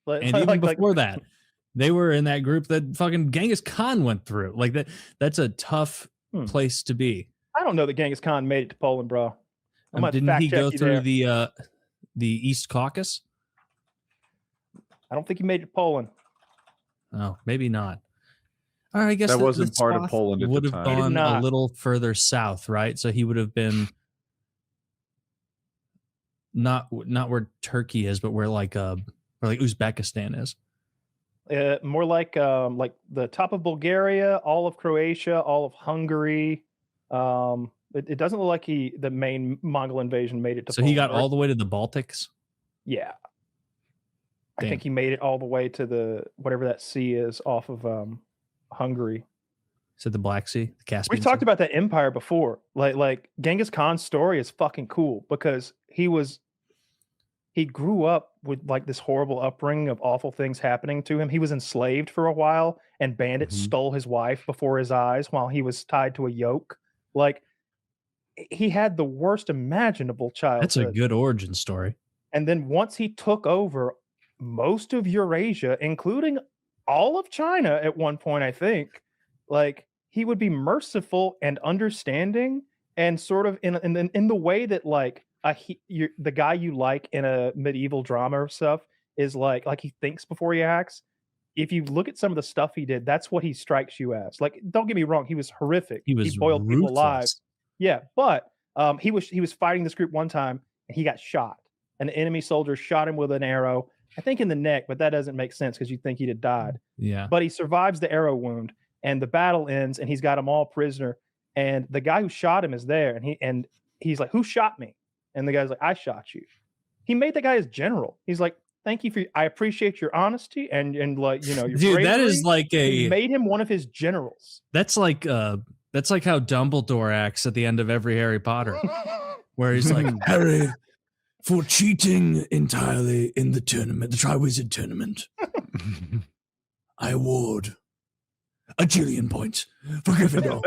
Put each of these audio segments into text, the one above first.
And even before that, they were in that group that fucking Genghis Khan went through. Like that's a tough place to be. I don't know that Genghis Khan made it to Poland, bro. Didn't he go through the East Caucasus? I don't think he made it to Poland. Oh, maybe not. All right, I guess that wasn't part of Poland at would the have time. gone a little further south, right? So he would have been not where Turkey is, but where like Uzbekistan is. More like the top of Bulgaria, all of Croatia, all of Hungary. It doesn't look like the main Mongol invasion made it to Poland. He got all the way to the Baltics? Yeah. Damn. I think he made it all the way to the whatever that sea is off of Hungary. So the Black Sea, the Caspian We've talked about that empire before. Like Genghis Khan's story is fucking cool because he grew up with like this horrible upbringing of awful things happening to him. He was enslaved for a while and bandits stole his wife before his eyes while he was tied to a yoke. Like he had the worst imaginable childhood. That's a good origin story. And then once he took over most of Eurasia, including all of China at one point, I think, like he would be merciful and understanding and sort of in the way that like the guy you like in a medieval drama or stuff is like he thinks before he acts. If you look at some of the stuff he did, that's what he strikes you as. Like, don't get me wrong, he was horrific. He boiled people alive. Yeah, but he was fighting this group one time and he got shot. An enemy soldier shot him with an arrow, I think in the neck, but that doesn't make sense because you'd think he'd have died. Yeah. But he survives the arrow wound and the battle ends and he's got them all prisoner. And the guy who shot him is there and he's like, "Who shot me?" And the guy's like, "I shot you." He made the guy his general. He's like, "Thank you I appreciate your honesty and like, you know, your dude, bravery." that is like he made him one of his generals. That's like how Dumbledore acts at the end of every Harry Potter, where he's like, "Harry, for cheating entirely in the tournament, the Triwizard Tournament, I award a jillion points for Gryffindor."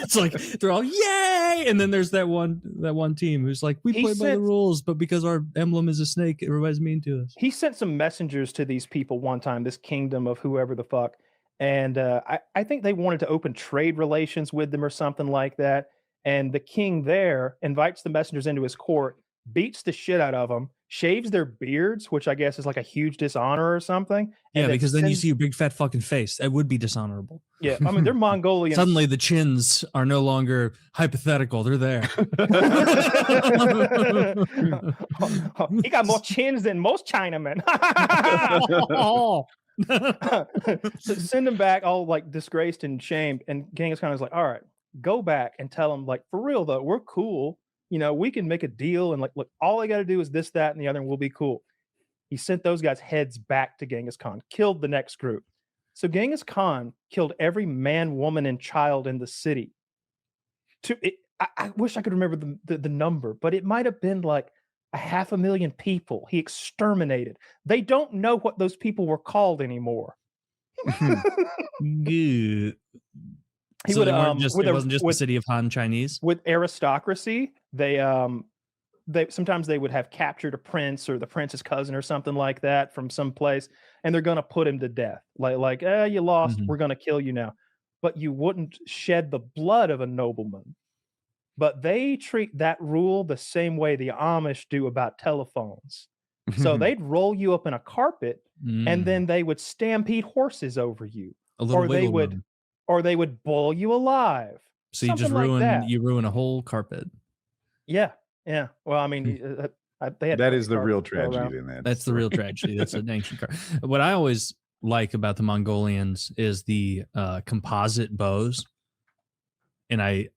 It's like they're all yay, and then there's that one team who's like, "We play by the rules, but because our emblem is a snake, everybody's mean to us." He sent some messengers to these people one time, this kingdom of whoever the fuck, and I think they wanted to open trade relations with them or something like that. And the king there invites the messengers into his court, beats the shit out of them, shaves their beards, which I guess is like a huge dishonor or something. Yeah, because then you see your big fat fucking face. That would be dishonorable. Yeah, I mean, they're Mongolian. Suddenly the chins are no longer hypothetical. They're there. He got more chins than most Chinamen. So send him back all like disgraced and shamed. And Genghis Khan is like, "All right, go back and tell him, like, for real though, we're cool. You know, we can make a deal and like, look, all I got to do is this, that, and the other, and we'll be cool." He sent those guys' heads back to Genghis Khan, killed the next group. So Genghis Khan killed every man, woman, and child in the city. I wish I could remember the number, but it might have been like 500,000 people he exterminated. They don't know what those people were called anymore. Good. It wasn't just the city of Han Chinese. With aristocracy, they sometimes they would have captured a prince or the prince's cousin or something like that from some place, and they're gonna put him to death. Like you lost, we're gonna kill you now. But you wouldn't shed the blood of a nobleman. But they treat that rule the same way the Amish do about telephones. So they'd roll you up in a carpet, and then they would stampede horses over you, or they would boil you alive. So you just ruin a whole carpet. Yeah. Yeah. Well, I mean, that is the real tragedy in that. That's the real tragedy. That's an ancient card. What I always like about the Mongolians is the composite bows. And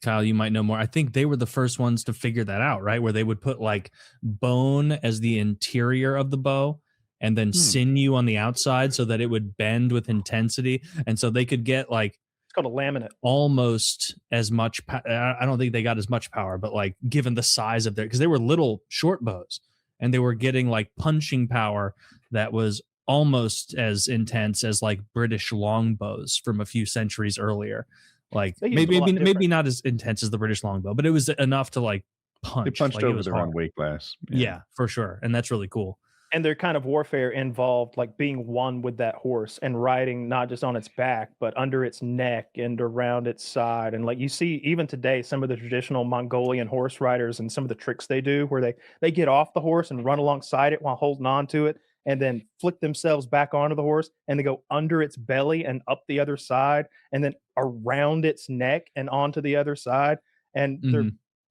Kyle, you might know more. I think they were the first ones to figure that out, right? Where they would put like bone as the interior of the bow and then sinew on the outside so that it would bend with intensity. And so they could get like, it's called a laminate, almost as much. I don't think they got as much power, but like given the size of because they were little short bows and they were getting like punching power that was almost as intense as like British longbows from a few centuries earlier. Like maybe not as intense as the British longbow, but it was enough to like punch. They punched over their own weight class. Yeah, for sure. And that's really cool. And their kind of warfare involved like being one with that horse and riding not just on its back, but under its neck and around its side. And like you see, even today, some of the traditional Mongolian horse riders and some of the tricks they do where they get off the horse and run alongside it while holding on to it and then flick themselves back onto the horse and they go under its belly and up the other side and then around its neck and onto the other side. And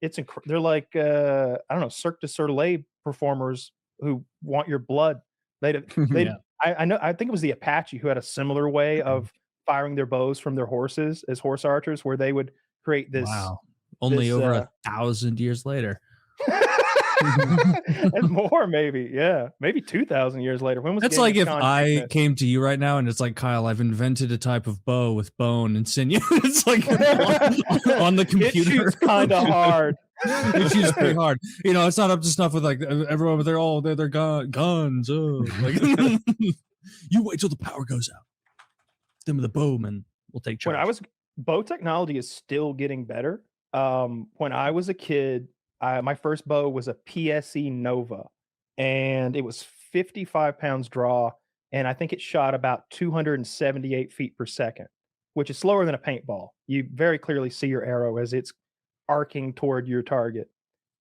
they're like, I don't know, Cirque du Soleil performers who want your blood. I know, I think it was the Apache who had a similar way of firing their bows from their horses as horse archers, where they would create this. Wow. Only over 1,000 years later. And more, maybe. Yeah. Maybe 2,000 years later. When was that's like if I came to you right now and it's like, Kyle, I've invented a type of bow with bone and sinew. It's like on the computer. It shoots kind of hard. It shoots pretty hard. You know, it's not up to snuff with like everyone with their guns. Oh. Like, you wait till the power goes out. Them the bowmen will take charge. Bow technology is still getting better. When I was a kid, my first bow was a PSE Nova, and it was 55 pounds draw, and I think it shot about 278 feet per second, which is slower than a paintball. You very clearly see your arrow as it's arcing toward your target.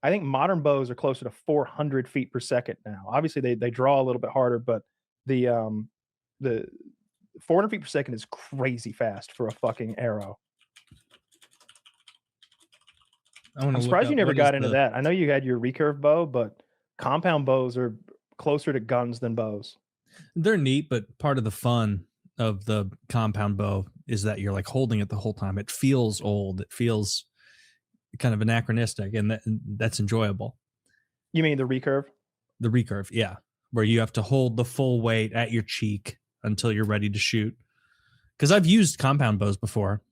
I think modern bows are closer to 400 feet per second now. Obviously, they draw a little bit harder, but the 400 feet per second is crazy fast for a fucking arrow. I'm surprised you never got into that. I know you had your recurve bow, but compound bows are closer to guns than bows. They're neat, but part of the fun of the compound bow is that you're like holding it the whole time. It feels old. It feels kind of anachronistic, and that's enjoyable. You mean the recurve? The recurve, yeah, where you have to hold the full weight at your cheek until you're ready to shoot. Because I've used compound bows before,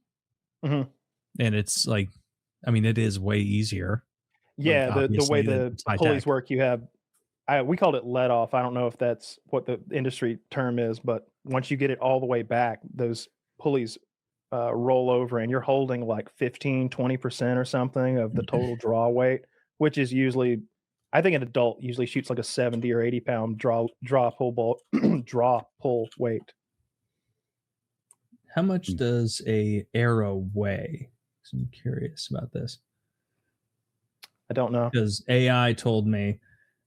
and it's like, I mean, it is way easier. Yeah, like, the way the pulleys work, you have, we called it let off. I don't know if that's what the industry term is, but once you get it all the way back, those pulleys roll over and you're holding like 15-20% or something of the total draw weight, which is usually, I think an adult usually shoots like a 70 or 80 pound draw pull weight. How much does a arrow weigh? I'm curious about this. I don't know, because AI told me.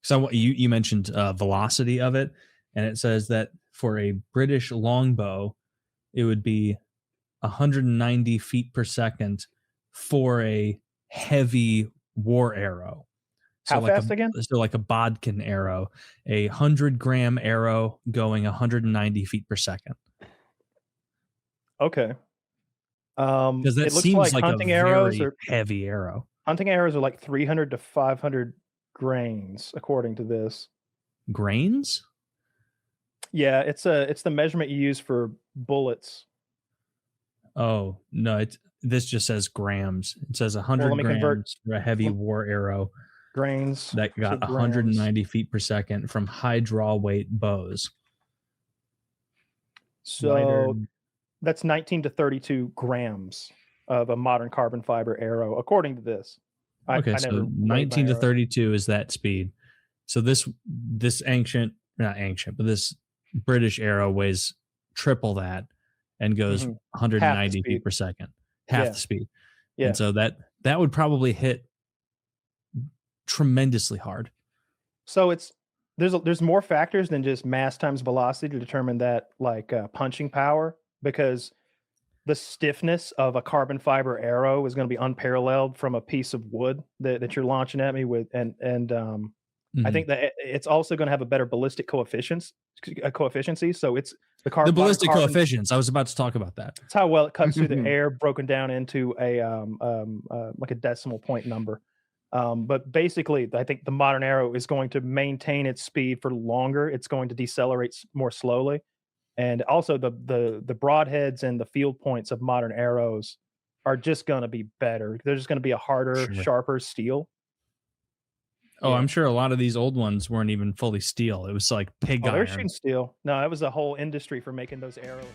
So you mentioned velocity of it, and it says that for a British longbow, it would be 190 feet per second for a heavy war arrow. So how fast again? So like a bodkin arrow, a 100-gram arrow going 190 feet per second. Okay. Because that seems like hunting arrows or heavy arrow. Hunting arrows are like 300 to 500 grains, according to this. Grains? Yeah, it's the measurement you use for bullets. Oh no! This just says grams. It says 100 grams for a heavy war arrow. Grains that got 190 feet per second from high draw weight bows. So. Lighter. That's 19 to 32 grams of a modern carbon fiber arrow, according to this. Okay, so 19 to 32 is that speed. So this not ancient, but this British arrow weighs triple that and goes 190 feet per second, half the speed. Yeah. And so that would probably hit tremendously hard. So there's more factors than just mass times velocity to determine that, like punching power. Because the stiffness of a carbon fiber arrow is going to be unparalleled from a piece of wood that you're launching at me with, and I think that it's also going to have a better ballistic coefficiency. So it's the ballistic coefficients. I was about to talk about that. It's how well it cuts through the air, broken down into a like a decimal point number. But basically, I think the modern arrow is going to maintain its speed for longer. It's going to decelerate more slowly. And also the broadheads and the field points of modern arrows are just going to be better. They're just going to be a harder, sharper steel. Oh, yeah. I'm sure a lot of these old ones weren't even fully steel. It was like pig iron. They're shooting steel. No, it was a whole industry for making those arrowheads.